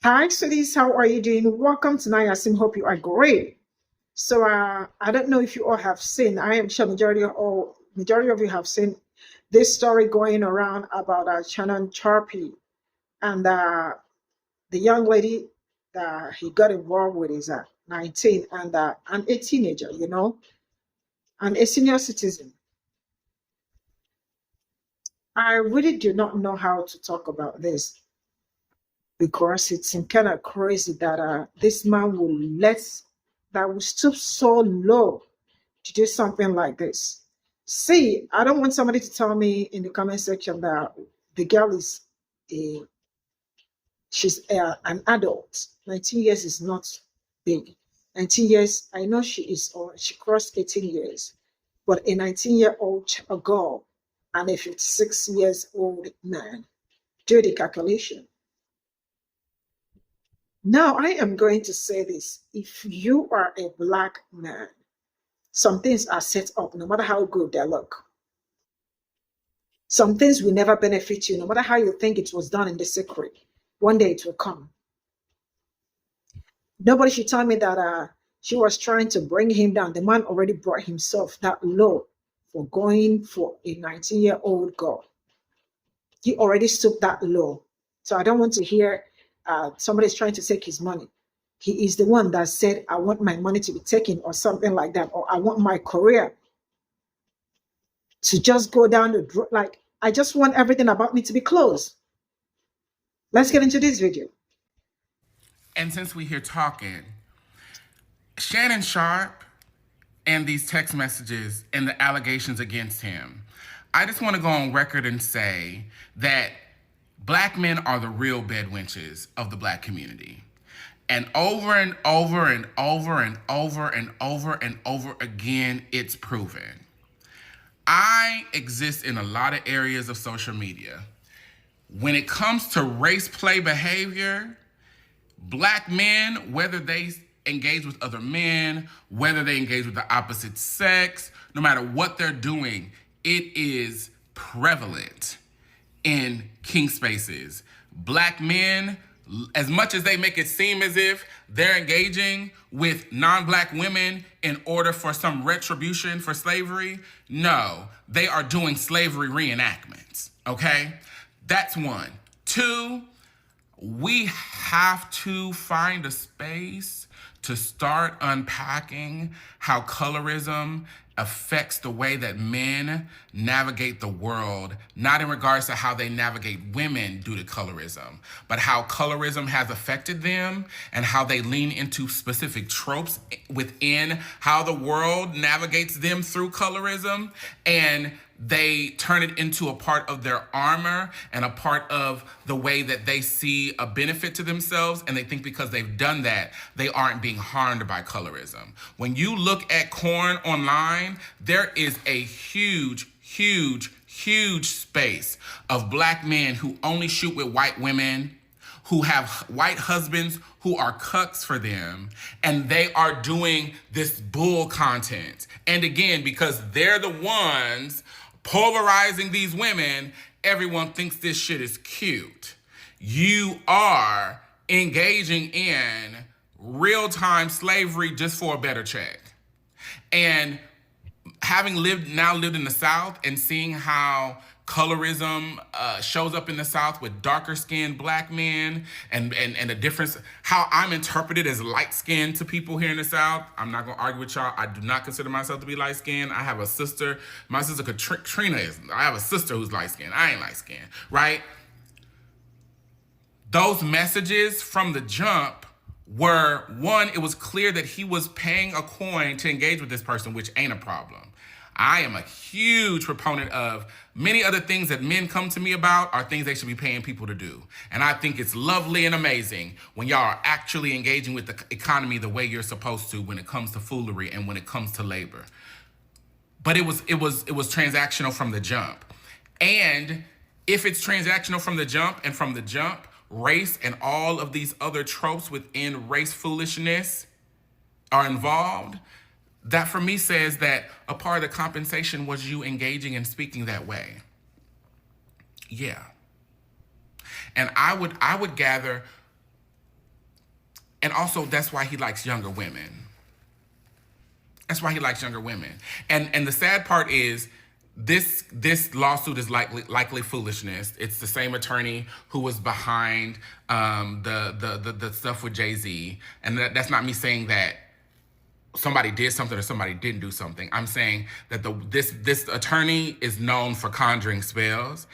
Hi, sweeties. How are you doing? Welcome to Nayasim. Hope you are great. I don't know if you all have seen. I am sure majority of you have seen this story going around about Shannon Sharpe and the young lady that he got involved with is 19 and a teenager, and a senior citizen. I really do not know how to talk about this because it's kind of crazy that this man will stoop so low to do something like this. See, I don't want somebody to tell me in the comment section that the girl is a an adult. 19 years is not big. 19 years, I know she is, or she crossed 18 years, but a 19-year-old girl and a 56 years old man, do the calculation. Now, I am going to say this. If you are a black man, some things are set up no matter how good they look. Some things will never benefit you, no matter how you think it was done in the secret. One day it will come. Nobody should tell me that she was trying to bring him down. The man already brought himself that low for going for a 19-year-old girl. He already stooped that low. So I don't want to hear somebody's trying to take his money. He is the one that said, I want my money to be taken or something like that, or I want my career to just go down the road. Like, I just want everything about me to be closed. Let's get into this video. And since we're here talking, Shannon Sharpe and these text messages and the allegations against him, I just want to go on record and say that black men are the real bedwenches of the black community. And over and over and over and over and over and over again, it's proven. I exist in a lot of areas of social media. When it comes to race play behavior, black men, whether they engage with other men, whether they engage with the opposite sex, no matter what they're doing, it is prevalent in kink spaces. Black men, as much as they make it seem as if they're engaging with non-black women in order for some retribution for slavery, no, they are doing slavery reenactments, okay? That's one. Two, we have to find a space to start unpacking how colorism affects the way that men navigate the world, not in regards to how they navigate women due to colorism, but how colorism has affected them and how they lean into specific tropes within how the world navigates them through colorism, and they turn it into a part of their armor and a part of the way that they see a benefit to themselves, and they think because they've done that, they aren't being harmed by colorism. When you look at porn online, there is a huge, huge, huge space of black men who only shoot with white women, who have white husbands who are cucks for them, and they are doing this bull content. And again, because they're the ones polarizing these women, everyone thinks this shit is cute. You are engaging in real-time slavery just for a better check. And having lived in the South and seeing how colorism shows up in the South with darker skinned black men and the difference, how I'm interpreted as light skinned to people here in the South. I'm not gonna argue with y'all. I do not consider myself to be light skinned. I have a sister. My sister Katrina is. I have a sister who's light skinned. I ain't light skinned, right? Those messages from the jump were, one, it was clear that he was paying a coin to engage with this person, which ain't a problem. I am a huge proponent of many other things that men come to me about are things they should be paying people to do. And I think it's lovely and amazing when y'all are actually engaging with the economy the way you're supposed to when it comes to foolery and when it comes to labor. But it was transactional from the jump. And if it's transactional from the jump, and from the jump, race and all of these other tropes within race foolishness are involved, that for me says that a part of the compensation was you engaging and speaking that way. Yeah. And I would gather And also, that's why he likes younger women. That's why he likes younger women. And the sad part is this lawsuit is likely foolishness. It's the same attorney who was behind the stuff with Jay-Z. And that's not me saying that somebody did something or somebody didn't do something. I'm saying that this attorney is known for conjuring spells.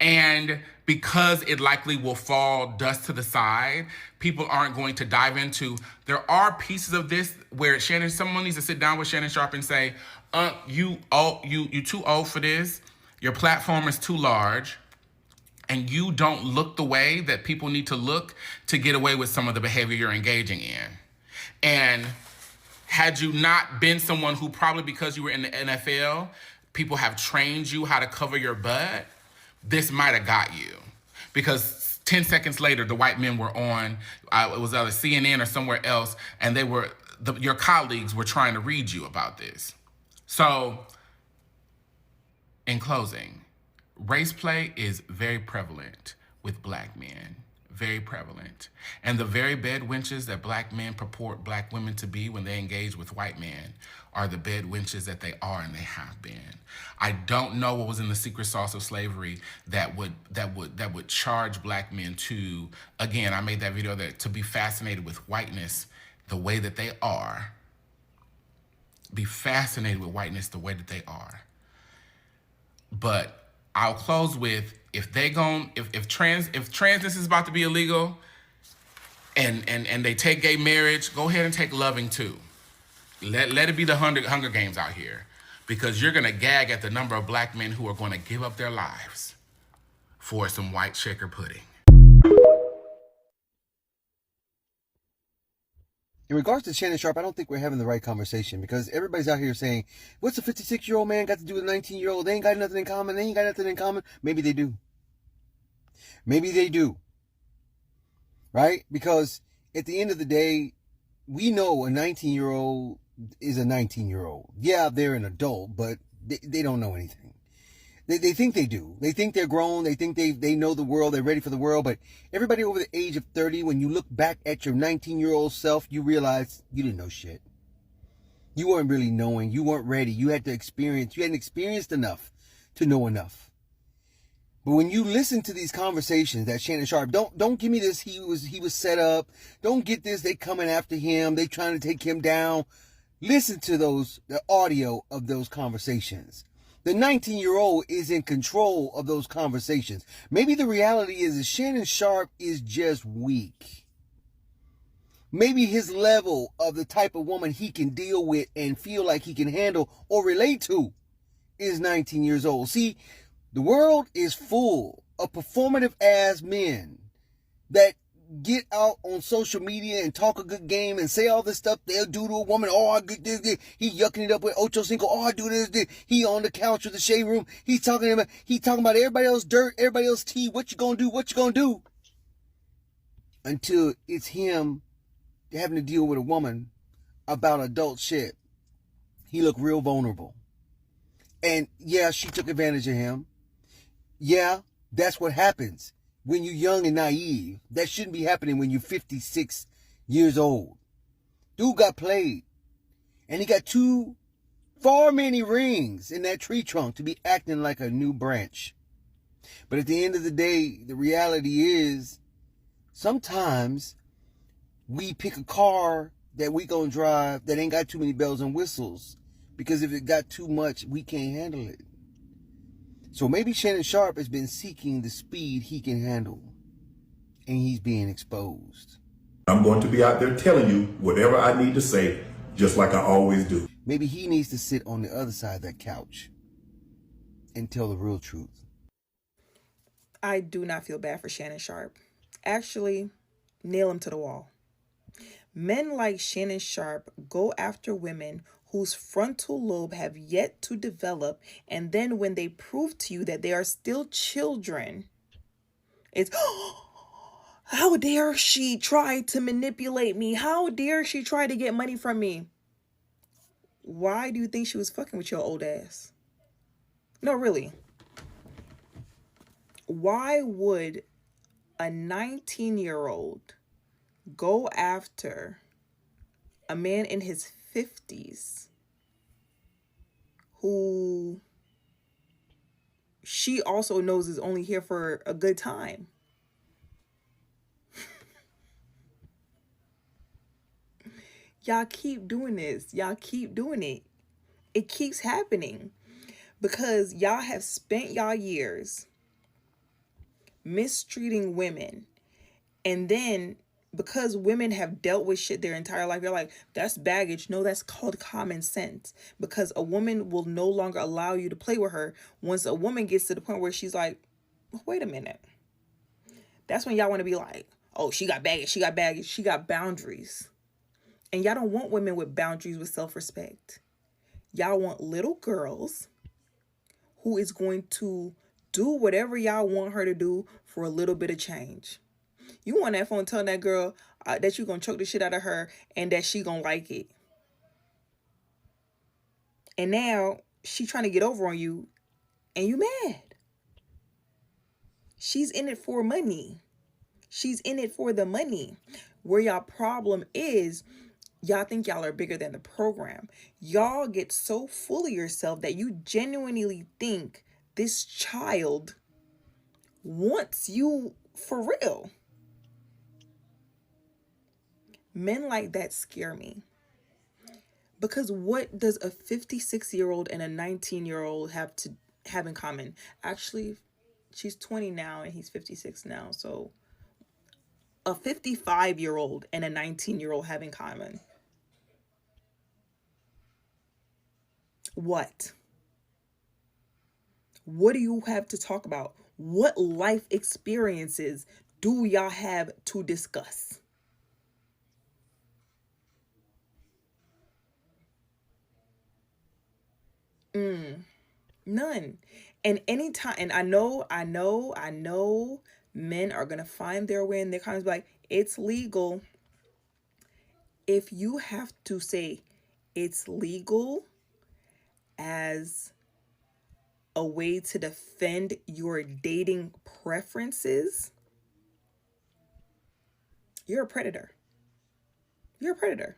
And because it likely will fall dust to the side, people aren't going to dive into. There are pieces of this where someone needs to sit down with Shannon Sharpe and say, you too old for this. Your platform is too large, and you don't look the way that people need to look to get away with some of the behavior you're engaging in. And had you not been someone who, probably because you were in the NFL, people have trained you how to cover your butt, this might have got you. Because 10 seconds later, the white men were on, it was either CNN or somewhere else, and your colleagues were trying to read you about this. So, in closing, race play is very prevalent with black men. Very prevalent. And the very bed wenches that black men purport black women to be when they engage with white men are the bed wenches that they are and they have been. I don't know what was in the secret sauce of slavery that would charge black men to, again, I made that video, that to be fascinated with whiteness the way that they are. Be fascinated with whiteness the way that they are. But I'll close with, if transness is about to be illegal and they take gay marriage, go ahead and take loving too. Let it be the Hunger Games out here, because you're gonna gag at the number of black men who are gonna give up their lives for some white shaker pudding. In regards to Shannon Sharpe, I don't think we're having the right conversation, because everybody's out here saying, what's a 56-year-old man got to do with a 19-year-old? They ain't got nothing in common. They ain't got nothing in common. Maybe they do. Maybe they do. Right? Because at the end of the day, we know a 19-year-old is a 19-year-old. Yeah, they're an adult, but they don't know anything. They think they do. They think they're grown. They think they know the world. They're ready for the world. But everybody over the age of 30, when you look back at your 19-year-old self, you realize you didn't know shit. You weren't really knowing. You weren't ready. You had to experience. You hadn't experienced enough to know enough. But when you listen to these conversations that Shannon Sharpe, don't give me this, he was set up. Don't get this, they coming after him. They trying to take him down. Listen to the audio of those conversations. The 19-year-old is in control of those conversations. Maybe the reality is that Shannon Sharpe is just weak. Maybe his level of the type of woman he can deal with and feel like he can handle or relate to is 19 years old. See, the world is full of performative ass men that get out on social media and talk a good game and say all this stuff they'll do to a woman. Oh, I get this. He yucking it up with Ocho Cinco. Oh, I do this. He on the couch with the shade room. He's talking about everybody else dirt, everybody else tea. What you gonna do? What you gonna do? Until it's him having to deal with a woman about adult shit. He looked real vulnerable. And yeah, she took advantage of him. Yeah, that's what happens when you're young and naive. That shouldn't be happening when you're 56 years old. Dude got played. And he got far many rings in that tree trunk to be acting like a new branch. But at the end of the day, the reality is, sometimes we pick a car that we gonna drive that ain't got too many bells and whistles. Because if it got too much, we can't handle it. So maybe Shannon Sharpe has been seeking the speed he can handle. And he's being exposed. I'm going to be out there telling you whatever I need to say, just like I always do. Maybe he needs to sit on the other side of that couch and tell the real truth. I do not feel bad for Shannon Sharpe. Actually, nail him to the wall. Men like Shannon Sharpe go after women whose frontal lobe have yet to develop, and then when they prove to you that they are still children, it's, how dare she try to manipulate me? How dare she try to get money from me? Why do you think she was fucking with your old ass? No, really. Why would a 19-year-old go after a man in his 50s who she also knows is only here for a good time. Y'all keep doing this. Y'all keep doing it. It keeps happening because y'all have spent y'all years mistreating women. And then because women have dealt with shit their entire life, you're like, that's baggage. No, that's called common sense. Because a woman will no longer allow you to play with her once a woman gets to the point where she's like, wait a minute. That's when y'all want to be like, oh, she got baggage. She got baggage. She got boundaries. And y'all don't want women with boundaries, with self-respect. Y'all want little girls who is going to do whatever y'all want her to do for a little bit of change. You on that phone telling that girl that you going to choke the shit out of her and that she going to like it. And now she trying to get over on you and you mad. She's in it for money. She's in it for the money. Where y'all problem is, y'all think y'all are bigger than the program. Y'all get so full of yourself that you genuinely think this child wants you for real. Men like that scare me. Because what does a 56-year-old and a 19-year-old have in common? Actually, she's 20 now and he's 56 now. So a 55-year-old and a 19-year-old have in common. What? What do you have to talk about? What life experiences do y'all have to discuss? None. And anytime, and I know men are gonna find their way in their comments like, it's legal. If you have to say it's legal as a way to defend your dating preferences, you're a predator. You're a predator.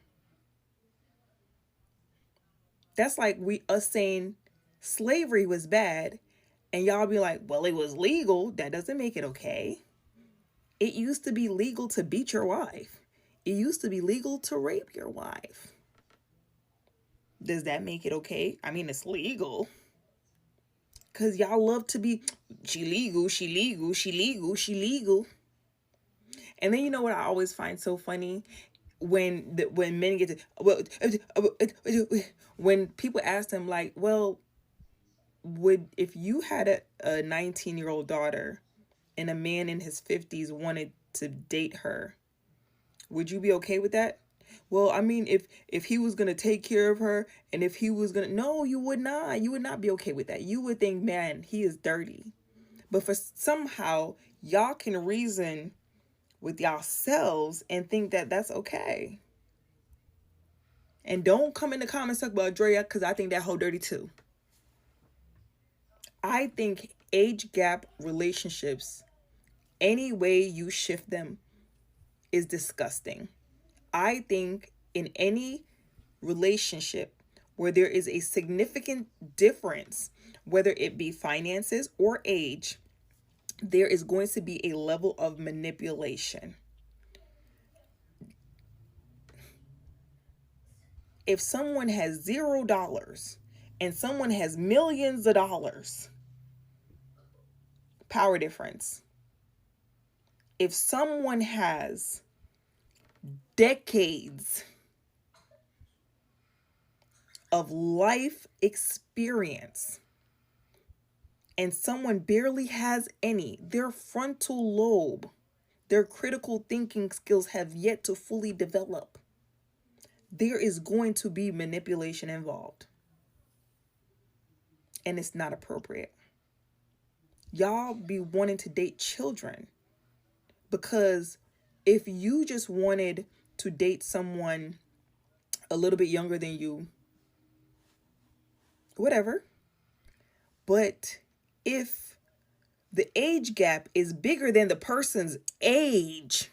That's like us saying slavery was bad and y'all be like, well, it was legal. That doesn't make it okay. It used to be legal to beat your wife. It used to be legal to rape your wife. Does that make it okay? I mean, it's legal. Because y'all love to be, she legal, she legal, she legal, she legal. And then you know what I always find so funny? When men get to, well, when people ask them like, well, if you had a 19-year-old daughter and a man in his 50s wanted to date her, would you be okay with that? Well, I mean, if he was going to take care of her and if he was going to, no, you would not. You would not be okay with that. You would think, man, he is dirty. But for somehow y'all can reason with yourselves and think that that's okay. And don't come in the comments talk about Drea, because I think that whole dirty too. I think age gap relationships, any way you shift them, is disgusting. I think in any relationship where there is a significant difference, whether it be finances or age, there is going to be a level of manipulation. If someone has $0 and someone has millions of dollars, power difference. If someone has decades of life experience and someone barely has any, their frontal lobe, their critical thinking skills have yet to fully develop, there is going to be manipulation involved. And it's not appropriate. Y'all be wanting to date children because if you just wanted to date someone a little bit younger than you, whatever. But if the age gap is bigger than the person's age,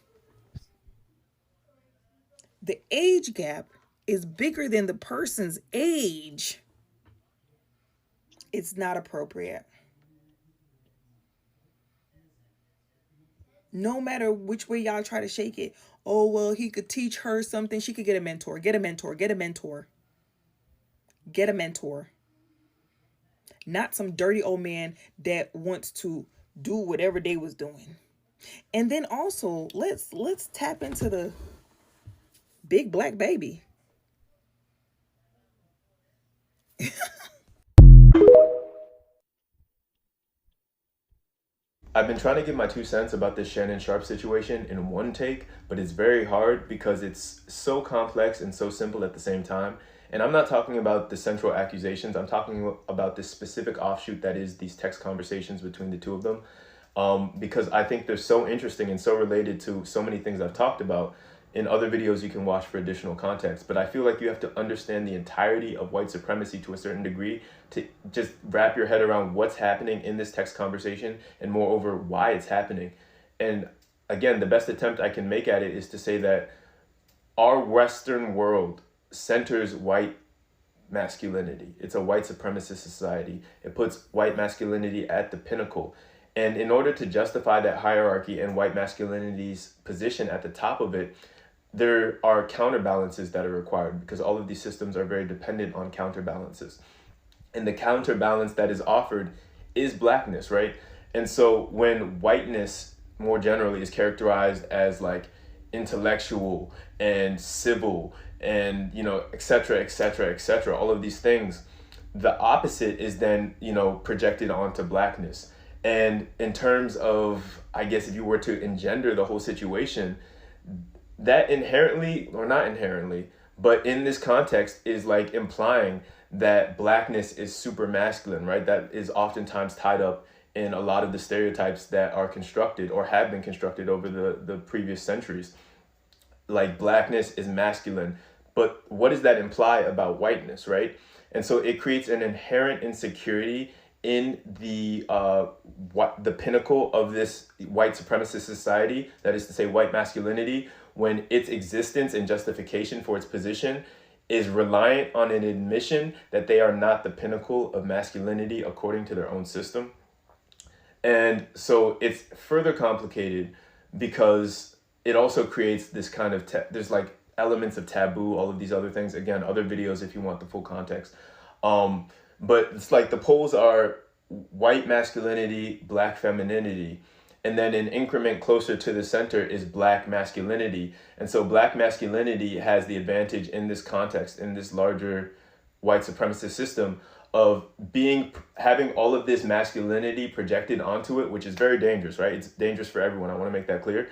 the age gap is bigger than the person's age, it's not appropriate. No matter which way y'all try to shake it. Oh, well, he could teach her something. She could get a mentor. Get a mentor. Get a mentor. Get a mentor. Not some dirty old man that wants to do whatever they was doing. And then also, let's tap into the big black baby. I've been trying to give my 2 cents about this Shannon Sharpe situation in one take, but it's very hard because it's so complex and so simple at the same time. And I'm not talking about the central accusations. I'm talking about this specific offshoot that is these text conversations between the two of them. Because I think they're so interesting and so related to so many things I've talked about. In other videos you can watch for additional context, but I feel like you have to understand the entirety of white supremacy to a certain degree to just wrap your head around what's happening in this text conversation and moreover why it's happening. And again, the best attempt I can make at it is to say that our Western world centers white masculinity. It's a white supremacist society. It puts white masculinity at the pinnacle. And in order to justify that hierarchy and white masculinity's position at the top of it, there are counterbalances that are required because all of these systems are very dependent on counterbalances. And the counterbalance that is offered is blackness, right? And so when whiteness more generally is characterized as like intellectual and civil and, you know, et cetera, et cetera, et cetera, all of these things, the opposite is then, you know, projected onto blackness. And in terms of, I guess, if you were to engender the whole situation, that inherently, or not inherently, but in this context is like implying that blackness is super masculine, right? That is oftentimes tied up in a lot of the stereotypes that are constructed or have been constructed over the previous centuries. Like blackness is masculine, but what does that imply about whiteness, right? And so it creates an inherent insecurity in the pinnacle of this white supremacist society, that is to say white masculinity, when its existence and justification for its position is reliant on an admission that they are not the pinnacle of masculinity according to their own system. And so it's further complicated because it also creates this kind of, there's like elements of taboo, all of these other things. Again, other videos if you want the full context. But it's like the poles are white masculinity, black femininity, and then an increment closer to the center is black masculinity. And so black masculinity has the advantage in this context, in this larger white supremacist system of having all of this masculinity projected onto it, which is very dangerous, right? It's dangerous for everyone. I want to make that clear.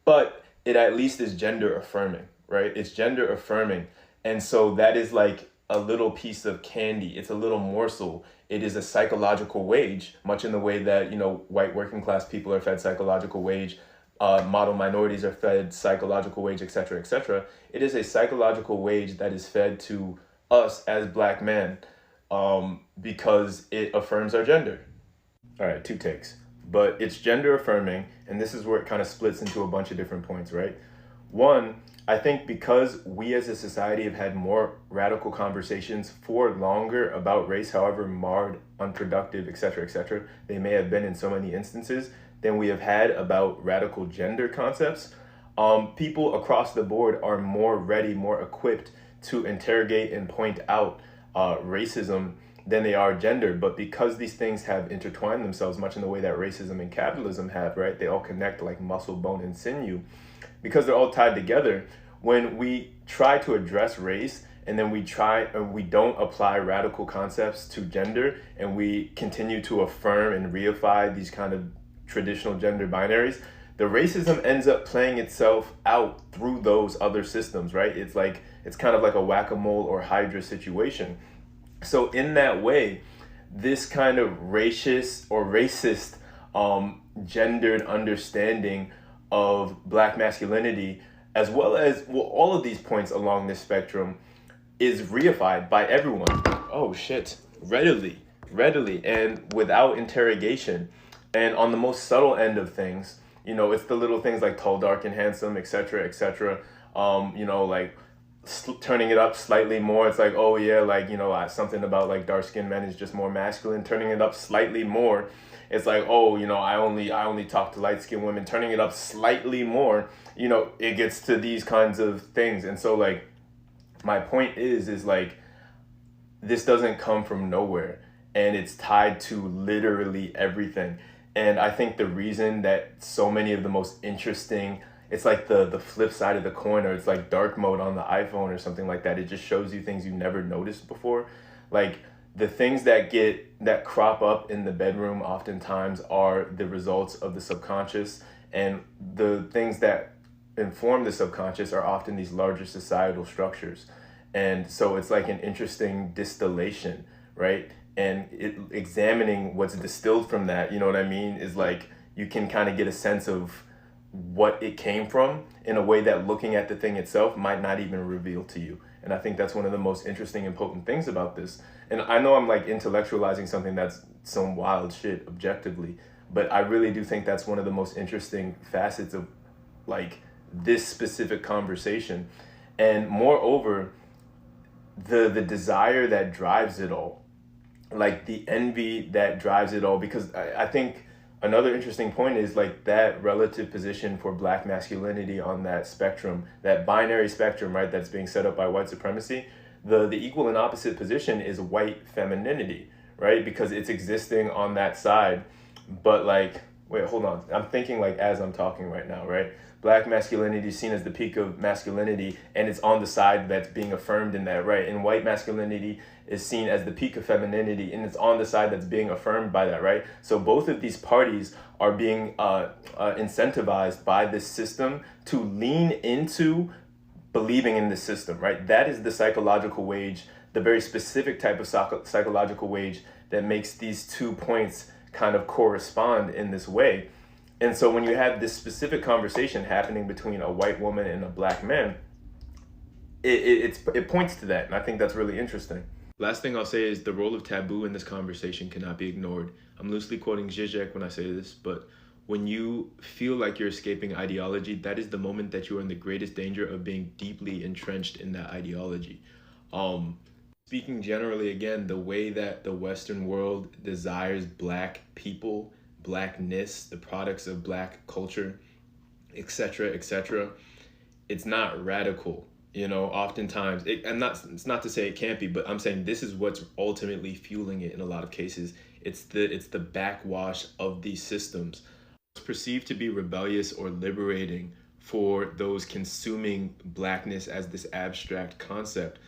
But it at least is gender affirming, right? It's gender affirming. And so that is like a little piece of candy. It's a little morsel. It is a psychological wage, much in the way that, you know, white working class people are fed psychological wage, model minorities are fed psychological wage, et cetera, et cetera. It is a psychological wage that is fed to us as black men because it affirms our gender. All right, 2 takes. But it's gender affirming, and this is where it kind of splits into a bunch of different points, right? One, I think because we as a society have had more radical conversations for longer about race, however marred, unproductive, et cetera, they may have been in so many instances, than we have had about radical gender concepts, people across the board are more ready, more equipped to interrogate and point out racism than they are gender. But because these things have intertwined themselves much in the way that racism and capitalism have, right? They all connect like muscle, bone, and sinew. Because they're all tied together, when we try to address race and then we don't apply radical concepts to gender and we continue to affirm and reify these kind of traditional gender binaries, the racism ends up playing itself out through those other systems, right? It's kind of like a whack-a-mole or hydra situation. So in that way, this kind of racist gendered understanding of black masculinity, as well as all of these points along this spectrum, is reified by everyone. Oh shit, readily, and without interrogation. And on the most subtle end of things, You know, it's the little things like tall, dark, and handsome, etc., etc. You know, like turning it up slightly more. It's like, oh yeah, like, you know, something about like dark skinned men is just more masculine. Turning it up slightly more, it's like, oh, you know, I only talk to light skinned women. Turning it up slightly more, you know, it gets to these kinds of things. And so like, my point is like, this doesn't come from nowhere, and it's tied to literally everything. And I think the reason that so many of the most interesting, it's like the flip side of the coin, or it's like dark mode on the iPhone or something like that. It just shows you things you never noticed before. Like the things that crop up in the bedroom oftentimes are the results of the subconscious, and the things that inform the subconscious are often these larger societal structures. And so it's like an interesting distillation, right? And examining what's distilled from that, you know what I mean, is like you can kind of get a sense of what it came from in a way that looking at the thing itself might not even reveal to you. And I think that's one of the most interesting and potent things about this. And I know I'm like intellectualizing something that's some wild shit objectively, but I really do think that's one of the most interesting facets of like this specific conversation. And moreover, the desire that drives it all, like the envy that drives it all, because I think another interesting point is like that relative position for black masculinity on that spectrum, that binary spectrum, right, that's being set up by white supremacy. The equal and opposite position is white femininity, right, because it's existing on that side. But like, wait, hold on, I'm thinking like as I'm talking right now, right, black masculinity is seen as the peak of masculinity, and it's on the side that's being affirmed in that, right? And white masculinity is seen as the peak of femininity, and it's on the side that's being affirmed by that, right? So both of these parties are being incentivized by this system to lean into believing in the system, right? That is the psychological wage, the very specific type of psychological wage that makes these 2 points kind of correspond in this way. And so when you have this specific conversation happening between a white woman and a black man, it points to that. And I think that's really interesting. Last thing I'll say is the role of taboo in this conversation cannot be ignored. I'm loosely quoting Zizek when I say this, but when you feel like you're escaping ideology, that is the moment that you are in the greatest danger of being deeply entrenched in that ideology. Speaking generally, again, the way that the Western world desires black people, blackness, the products of black culture, etc., etc., it's not radical. You know, oftentimes, it's not to say it can't be, but I'm saying this is what's ultimately fueling it in a lot of cases. It's the backwash of these systems. It's perceived to be rebellious or liberating for those consuming blackness as this abstract concept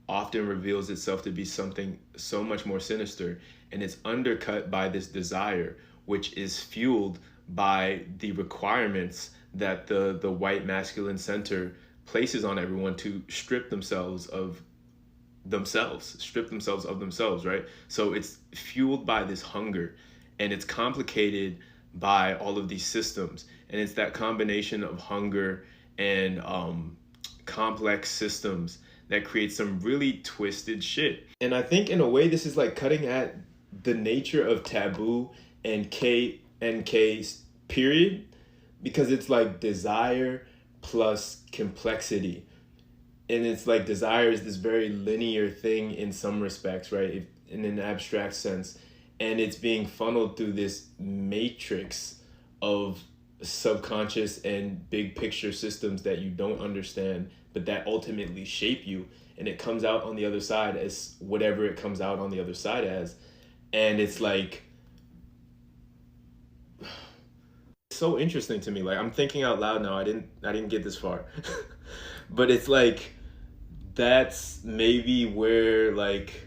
often reveals itself to be something so much more sinister, and it's undercut by this desire, which is fueled by the requirements that the white masculine center places on everyone to strip themselves of themselves, right? So it's fueled by this hunger, and it's complicated by all of these systems. And it's that combination of hunger and complex systems that creates some really twisted shit. And I think in a way this is like cutting at the nature of Taboo and K's period, because it's like desire plus complexity. And it's like desire is this very linear thing in some respects, right? In an abstract sense. And it's being funneled through this matrix of subconscious and big picture systems that you don't understand, but that ultimately shape you. And it comes out on the other side as whatever it comes out on the other side as. And it's like, so interesting to me. Like, I'm thinking out loud now. I didn't get this far. But it's like, that's maybe where like,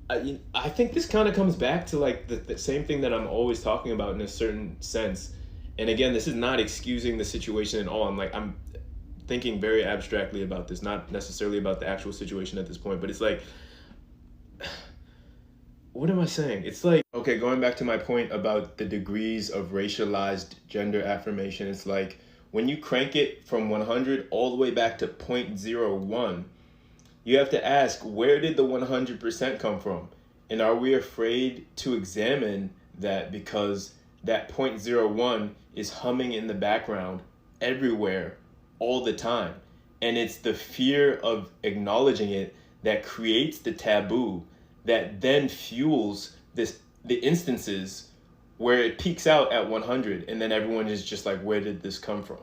I think this kind of comes back to like the same thing that I'm always talking about in a certain sense. And again, this is not excusing the situation at all. I'm thinking very abstractly about this, not necessarily about the actual situation at this point, but it's like, what am I saying? It's like, okay, going back to my point about the degrees of racialized gender affirmation, it's like when you crank it from 100 all the way back to 0.01, you have to ask, where did the 100% come from? And are we afraid to examine that because that point zero 0.01 is humming in the background everywhere all the time. And it's the fear of acknowledging it that creates the taboo that then fuels the instances where it peaks out at 100 and then everyone is just like, where did this come from?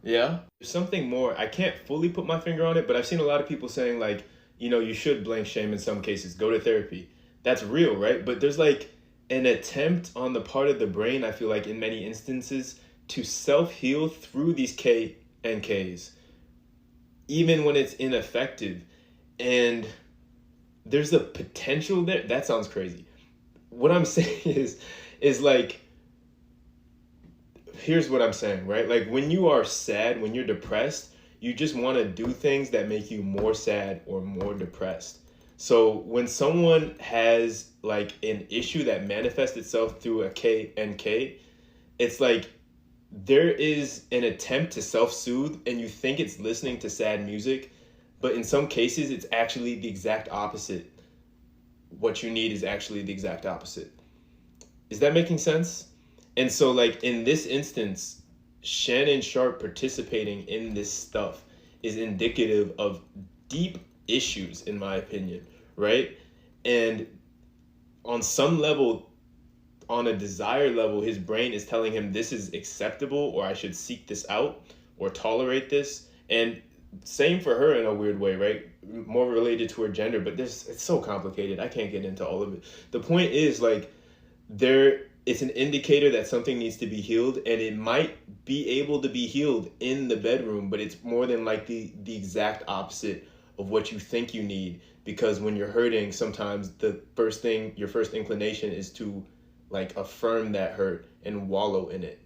Yeah. There's something more. I can't fully put my finger on it, but I've seen a lot of people saying like, you should blank shame in some cases, go to therapy. That's real, right? But there's like an attempt on the part of the brain, I feel like in many instances, to self-heal through these K and Ks, even when it's ineffective. And there's a potential there. That sounds crazy. What I'm saying is like, here's what I'm saying, right? Like when you are sad, when you're depressed, you just want to do things that make you more sad or more depressed. So when someone has like an issue that manifests itself through a K and K, it's like there is an attempt to self-soothe and you think it's listening to sad music, but in some cases it's actually the exact opposite. What you need is actually the exact opposite. Is that making sense? And so like in this instance, Shannon Sharpe participating in this stuff is indicative of deep issues, in my opinion, right? And on some level, on a desire level, his brain is telling him this is acceptable, or I should seek this out or tolerate this. And same for her in a weird way, right? More related to her gender, but it's so complicated. I can't get into all of it. The point is like it's an indicator that something needs to be healed, and it might be able to be healed in the bedroom, but it's more than likely the exact opposite of what you think you need. Because when you're hurting, sometimes your first inclination is to like affirm that hurt and wallow in it.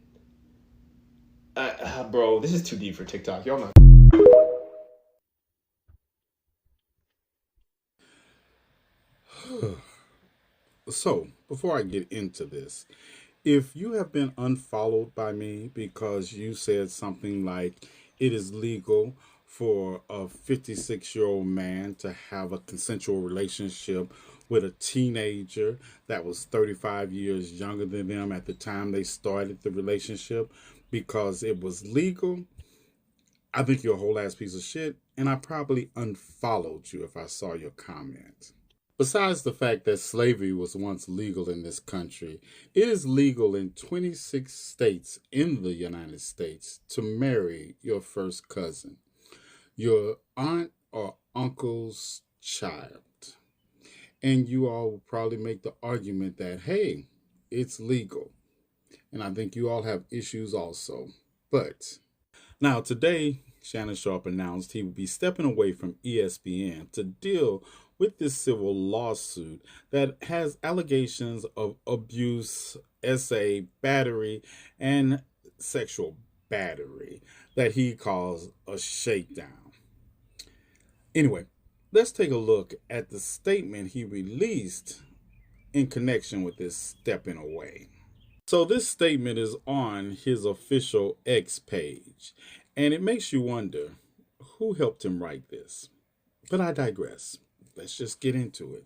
Bro, this is too deep for TikTok. Y'all not. So, before I get into this, if you have been unfollowed by me because you said something like it is legal for a 56-year-old man to have a consensual relationship with a teenager that was 35 years younger than them at the time they started the relationship because it was legal, I think you're a whole ass piece of shit, and I probably unfollowed you if I saw your comment. Besides the fact that slavery was once legal in this country, it is legal in 26 states in the United States to marry your first cousin, your aunt or uncle's child. And you all will probably make the argument that, hey, it's legal. And I think you all have issues also. But now today, Shannon Sharpe announced he would be stepping away from ESPN to deal with this civil lawsuit that has allegations of abuse, SA, battery, and sexual battery that he calls a shakedown. Anyway, let's take a look at the statement he released in connection with this stepping away. So this statement is on his official X page, and it makes you wonder who helped him write this. But I digress. Let's just get into it.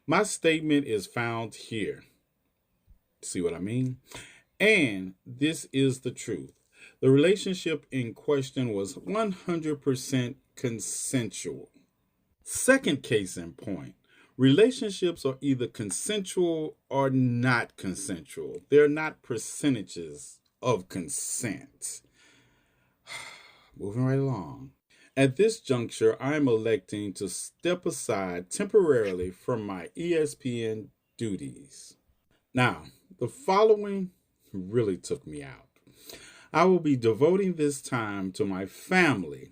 My statement is found here. See what I mean? And this is the truth. The relationship in question was 100% consensual. Second case in point. Relationships are either consensual or not consensual. They're not percentages of consent. Moving right along. At this juncture, I'm electing to step aside temporarily from my ESPN duties. Now, the following really took me out. I will be devoting this time to my family.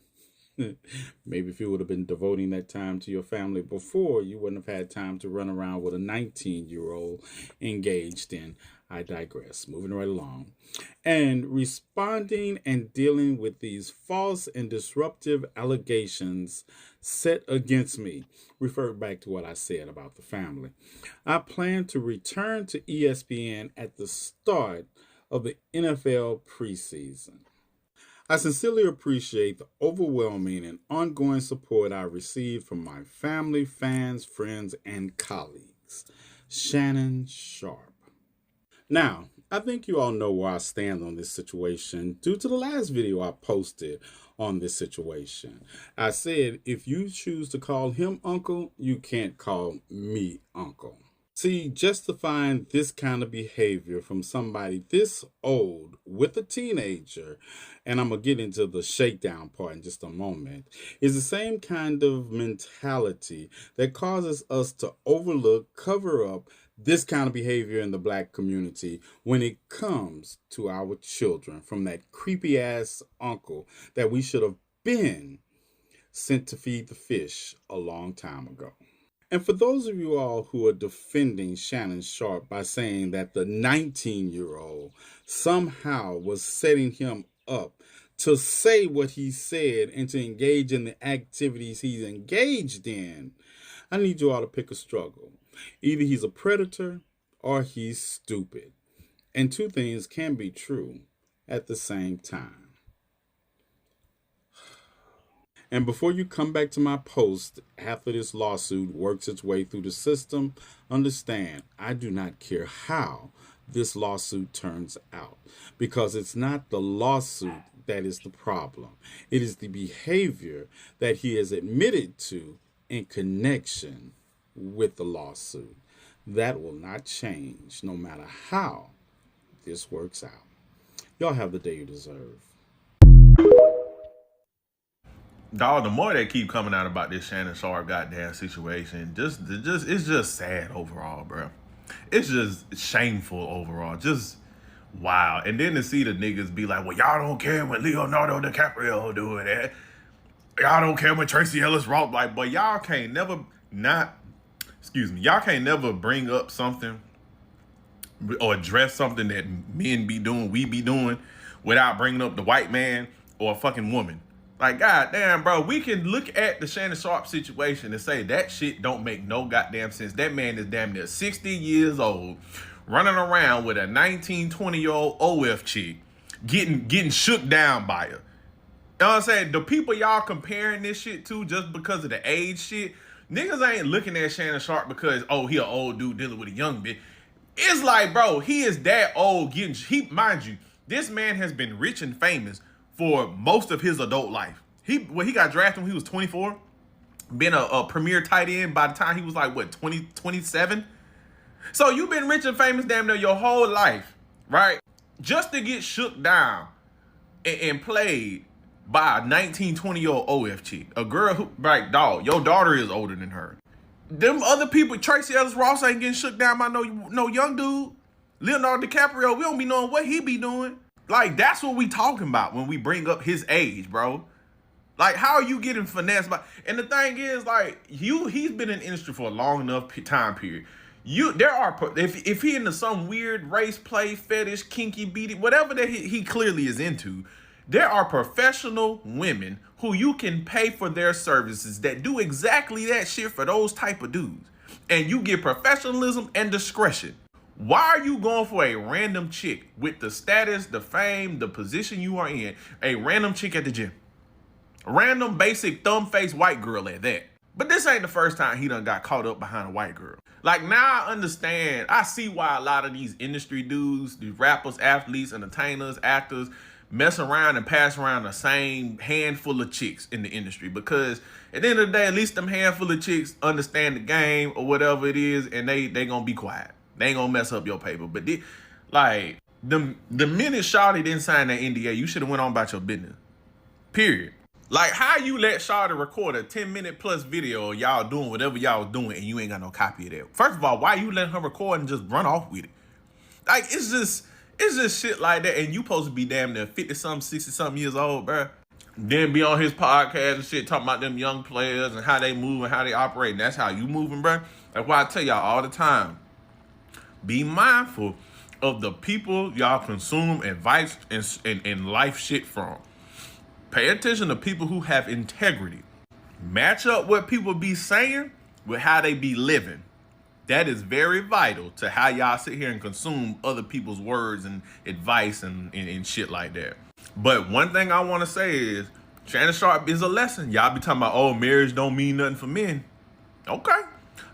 Maybe if you would have been devoting that time to your family before, you wouldn't have had time to run around with a 19-year-old engaged in. I digress. Moving right along. And responding and dealing with these false and disruptive allegations set against me. Refer back to what I said about the family. I plan to return to ESPN at the start of the NFL preseason. I sincerely appreciate the overwhelming and ongoing support I received from my family, fans, friends, and colleagues. Shannon Sharpe. Now, I think you all know where I stand on this situation due to the last video I posted on this situation. I said, if you choose to call him uncle, you can't call me uncle. See, justifying this kind of behavior from somebody this old with a teenager, and I'm going to get into the shakedown part in just a moment, is the same kind of mentality that causes us to overlook, cover up this kind of behavior in the black community when it comes to our children from that creepy ass uncle that we should have been sent to feed the fish a long time ago. And for those of you all who are defending Shannon Sharpe by saying that the 19-year-old somehow was setting him up to say what he said and to engage in the activities he's engaged in, I need you all to pick a struggle. Either he's a predator or he's stupid. And two things can be true at the same time. And before you come back to my post after this lawsuit works its way through the system, understand I do not care how this lawsuit turns out, because it's not the lawsuit that is the problem. It is the behavior that he has admitted to in connection with the lawsuit. That will not change no matter how this works out. Y'all have the day you deserve. Dog, the more they keep coming out about this Shannon Sharpe goddamn situation, it's just sad overall, bro. It's just shameful overall. Just wow. And then to see the niggas be like, well, y'all don't care when Leonardo DiCaprio doing that. Y'all don't care when Tracy Ellis Ross, like, but y'all can't never y'all can't never bring up something or address something that men be doing, we be doing, without bringing up the white man or a fucking woman. Like, goddamn, bro, we can look at the Shannon Sharpe situation and say that shit don't make no goddamn sense. That man is damn near 60 years old, running around with a 19, 20-year-old OF chick, getting shook down by her. You know what I'm saying? The people y'all comparing this shit to just because of the age shit, niggas ain't looking at Shannon Sharpe because, oh, he an old dude dealing with a young bitch. It's like, bro, he is that old mind you, this man has been rich and famous for most of his adult life. He got drafted when he was 24, been a premier tight end by the time he was like, what, 27? So you've been rich and famous damn near your whole life, right? Just to get shook down and played by a 19, 20-year-old OF chick. A girl who, like, dog, your daughter is older than her. Them other people, Tracy Ellis Ross ain't getting shook down by no young dude. Leonardo DiCaprio, we don't be knowing what he be doing. Like, that's what we talking about when we bring up his age, bro. Like, how are you getting finessed by? And the thing is, like, he's been in the industry for a long enough time period. If he into some weird race play, fetish, kinky, beating, whatever that he clearly is into, there are professional women who you can pay for their services that do exactly that shit for those type of dudes. And you get professionalism and discretion. Why are you going for a random chick with the status, the fame, the position you are in? A random chick at the gym. A random basic thumb-faced white girl at that. But this ain't the first time he done got caught up behind a white girl. Like, now I understand. I see why a lot of these industry dudes, these rappers, athletes, entertainers, actors, mess around and pass around the same handful of chicks in the industry. Because at the end of the day, at least them handful of chicks understand the game or whatever it is, and they gonna be quiet. They ain't gonna mess up your paper. But the minute Shawty didn't sign that NDA, you should have went on about your business. Period. Like, how you let Shawty record a 10-minute plus video of y'all doing whatever y'all doing and you ain't got no copy of that? First of all, why you letting her record and just run off with it? Like, it's just shit like that, and you supposed to be damn near 50-something, 60-something years old, bro. Then be on his podcast and shit, talking about them young players and how they move and how they operate, and that's how you moving, bro. That's why I tell y'all all the time, be mindful of the people y'all consume advice and life shit from. Pay attention to people who have integrity. Match up what people be saying with how they be living. That is very vital to how y'all sit here and consume other people's words and advice and shit like that. But one thing I want to say is, Shannon Sharpe is a lesson. Y'all be talking about, oh, marriage don't mean nothing for men. Okay.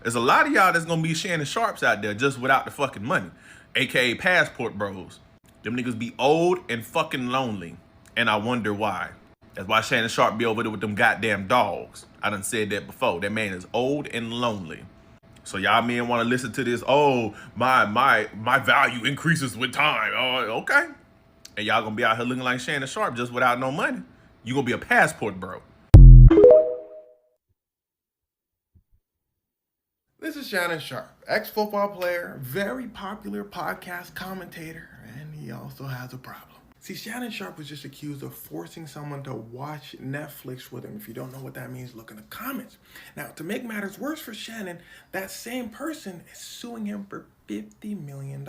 There's a lot of y'all that's going to be Shannon Sharpes out there just without the fucking money. aka passport bros. Them niggas be old and fucking lonely, and I wonder why. That's why Shannon Sharpe be over there with them goddamn dogs. I done said that before. That man is old and lonely. So y'all men want to listen to this? Oh, my value increases with time. Oh, okay. And y'all gonna be out here looking like Shannon Sharpe just without no money. You gonna be a passport bro. This is Shannon Sharpe, ex-football player, very popular podcast commentator, and he also has a problem. See, Shannon Sharpe was just accused of forcing someone to watch Netflix with him. If you don't know what that means, look in the comments. Now, to make matters worse for Shannon, that same person is suing him for $50 million.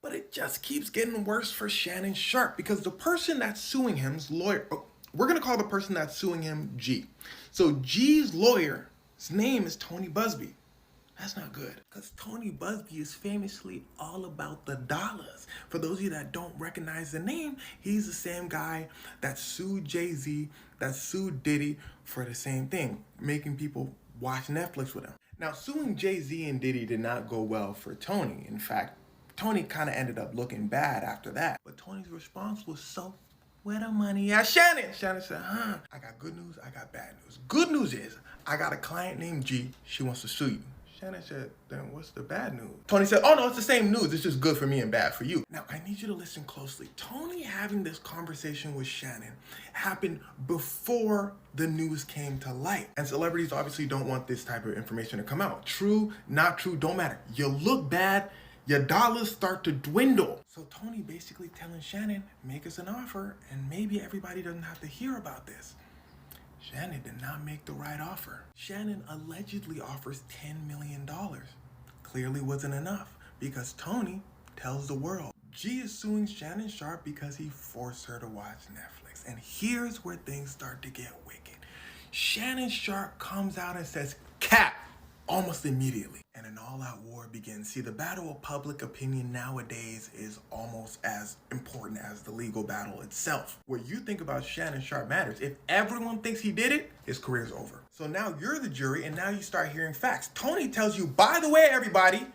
But it just keeps getting worse for Shannon Sharpe because the person that's suing him's lawyer, we're going to call the person that's suing him G. So G's lawyer, his name is Tony Busby. That's not good, because Tony Busby is famously all about the dollars. For those of you that don't recognize the name, he's the same guy that sued Jay-Z, that sued Diddy for the same thing, making people watch Netflix with him. Now, suing Jay-Z and Diddy did not go well for Tony. In fact, Tony kind of ended up looking bad after that. But Tony's response was so, where the money at, Shannon? Shannon said, I got good news, I got bad news. Good news is, I got a client named G, she wants to sue you. Shannon said, then what's the bad news? Tony said, oh no, it's the same news. It's just good for me and bad for you. Now, I need you to listen closely. Tony having this conversation with Shannon happened before the news came to light. And celebrities obviously don't want this type of information to come out. True, not true, don't matter. You look bad, your dollars start to dwindle. So Tony basically telling Shannon, make us an offer and maybe everybody doesn't have to hear about this. Shannon did not make the right offer. Shannon allegedly offers $10 million. Clearly wasn't enough because Tony tells the world G is suing Shannon Sharpe because he forced her to watch Netflix. And here's where things start to get wicked. Shannon Sharpe comes out and says, cap, almost immediately. And an all-out war begins. See, the battle of public opinion nowadays is almost as important as the legal battle itself. What you think about Shannon Sharpe matters. If everyone thinks he did it, his career's over. So now you're the jury, and now you start hearing facts. Tony tells you, by the way, everybody,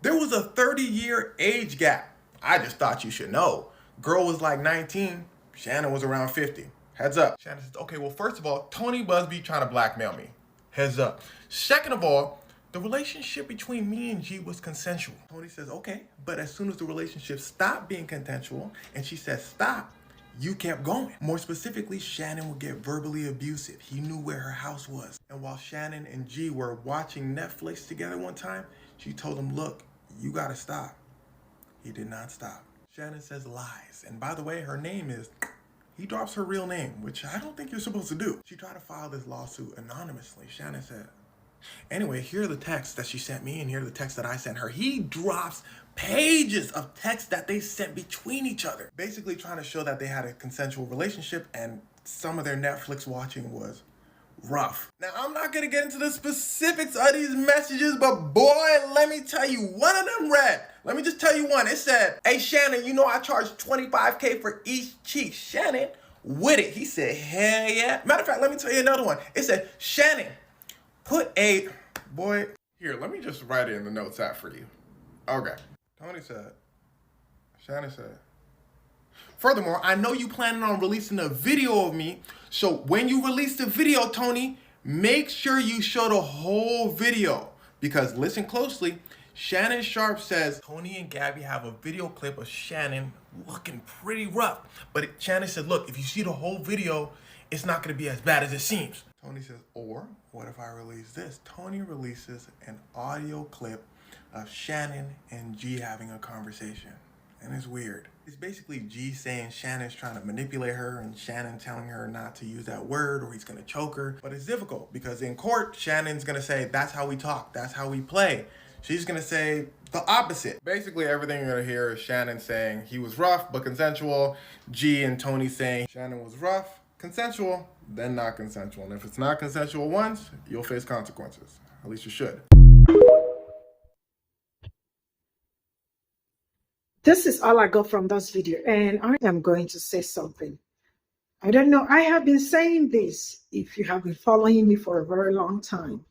there was a 30-year age gap. I just thought you should know. Girl was like 19, Shannon was around 50. Heads up. Shannon says, okay, well, first of all, Tony Busby trying to blackmail me. Heads up. Second of all, the relationship between me and G was consensual. Tony says, okay, but as soon as the relationship stopped being consensual and she says stop, you kept going. More specifically, Shannon would get verbally abusive. He knew where her house was. And while Shannon and G were watching Netflix together one time, she told him, look, you gotta stop. He did not stop. Shannon says lies. And by the way, her name is... He drops her real name, which I don't think you're supposed to do. She tried to file this lawsuit anonymously. Shannon said, anyway, here are the texts that she sent me and here are the texts that I sent her. He drops pages of texts that they sent between each other, basically trying to show that they had a consensual relationship and some of their Netflix watching was rough. Now, I'm not going to get into the specifics of these messages, but boy, let me tell you, one of them read. Let me just tell you one. It said, hey, Shannon, you know I charge $25K for each cheek. Shannon with it. He said, hell yeah. Matter of fact, let me tell you another one. It said, Shannon, put a... Boy, here, let me just write it in the notes app for you. Okay. Tony said, Shannon said, furthermore, I know you planning on releasing a video of me, so when you release the video, Tony, make sure you show the whole video. Because listen closely, Shannon Sharpe says Tony and Gabby have a video clip of Shannon looking pretty rough. But Shannon said, look, if you see the whole video, it's not going to be as bad as it seems. Tony says, or what if I release this? Tony releases an audio clip of Shannon and G having a conversation. And it's weird. It's basically G saying Shannon's trying to manipulate her and Shannon telling her not to use that word or he's going to choke her. But it's difficult because in court, Shannon's going to say, that's how we talk. That's how we play. She's going to say the opposite. Basically, everything you're going to hear is Shannon saying he was rough but consensual. G and Tony saying Shannon was rough, consensual, then not consensual. And if it's not consensual once, you'll face consequences. At least you should. This is all I got from this video, and I am going to say something. I don't know, I have been saying this if you have been following me for a very long time.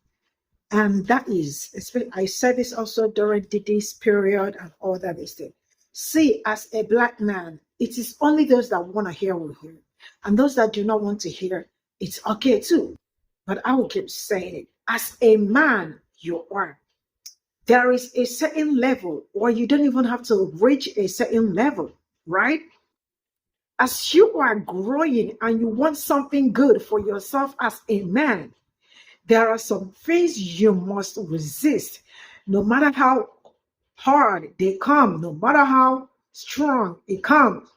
And that is, I said this also during this period and all that is there. See, as a black man, it is only those that want to hear will hear. And those that do not want to hear, it's okay too. But I will keep saying it. As a man, you are. There is a certain level, or you don't even have to reach a certain level, right? As you are growing and you want something good for yourself as a man, there are some things you must resist, no matter how hard they come, no matter how strong it comes.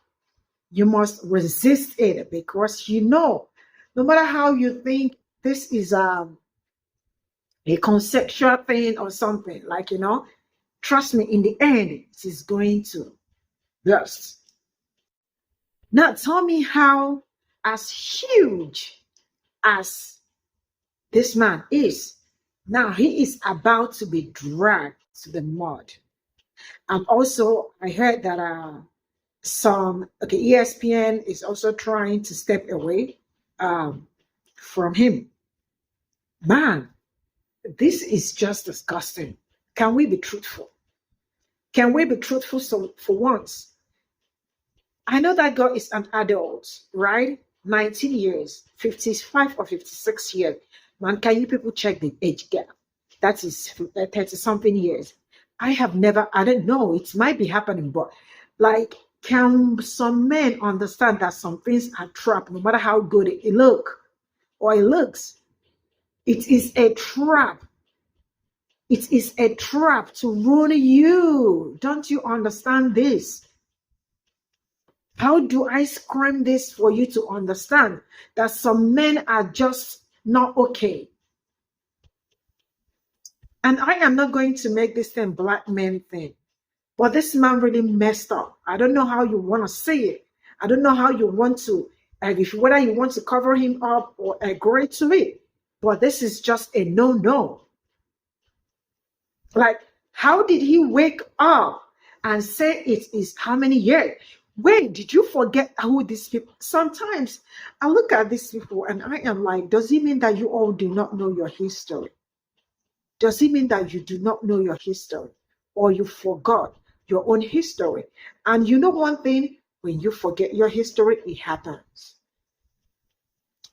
You must resist it because no matter how you think this is a conceptual thing or something, like, trust me, in the end, it is going to burst. Now, tell me how, as huge as this man is, now he is about to be dragged to the mud. And also, I heard that ESPN is also trying to step away from him. Man, this is just disgusting. Can we be truthful? Can we be truthful for once? I know that girl is an adult, right? 19 years, 55 or 56 years. Man, can you people check the age gap? That is 30 something years. I don't know, it might be happening, but like, can some men understand that some things are trapped, no matter how good it looks? It is a trap. It is a trap to ruin you. Don't you understand this? How do I scream this for you to understand that some men are just not okay? And I am not going to make this thing black men thing. But this man really messed up. I don't know how you want to say it. I don't know how you want to, whether you want to cover him up or agree to it. But this is just a no-no. Like, how did he wake up and say it is how many years? Wait, did you forget who these people? Sometimes I look at these people and I am like, does it mean that you all do not know your history? Does it mean that you do not know your history or you forgot your own history? And you know one thing, when you forget your history, it happens.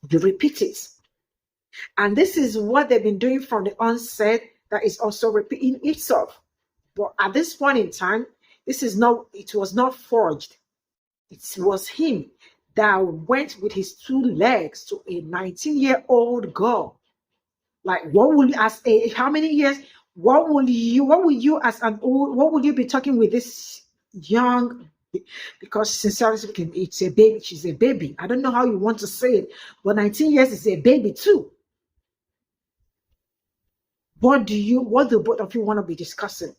You repeat it. And this is what they've been doing from the onset that is also repeating itself. But at this point in time, it was not forged. It was him that went with his two legs to a 19-year-old girl. Like, what will you, how many years, what will you as an old, what will you be talking with this young, because sincerely speaking, it's a baby, she's a baby. I don't know how you want to say it, but 19 years is a baby too. What do both of you want to be discussing?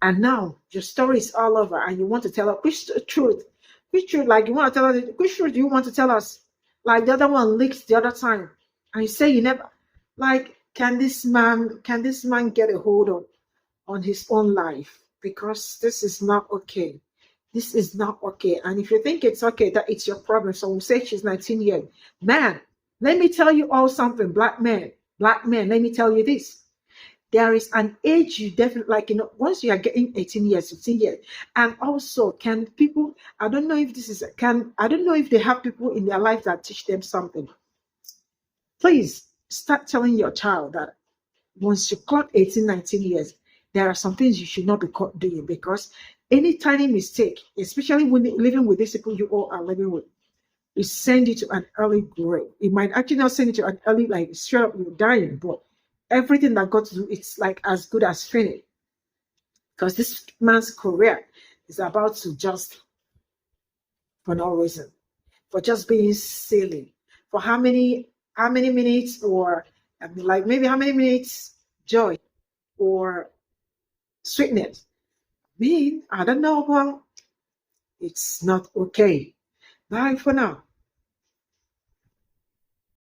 And now your story is all over and you want to tell us which truth, like you want to tell us, which truth do you want to tell us? Like the other one leaked the other time. And you say you never, like, can this man get a hold on his own life? Because this is not okay. This is not okay. And if you think it's okay, that it's your problem. So we say she's 19 years. Man, let me tell you all something, black men, let me tell you this. There is an age you definitely, like, once you are getting 18 years, 15 years. And also, can people, I don't know if they have people in their life that teach them something. Please start telling your child that once you clock 18, 19 years, there are some things you should not be caught doing, because any tiny mistake, especially when living with these people you all are living with, it send you to an early grave. It might actually not send you to an early, like, straight up you're dying, but everything that got to do, it's like as good as finished. Because this man's career is about to just, for no reason, for just being silly. For how many minutes, or like maybe how many minutes joy or sweetness? I don't know. Well, it's not okay. Bye for now.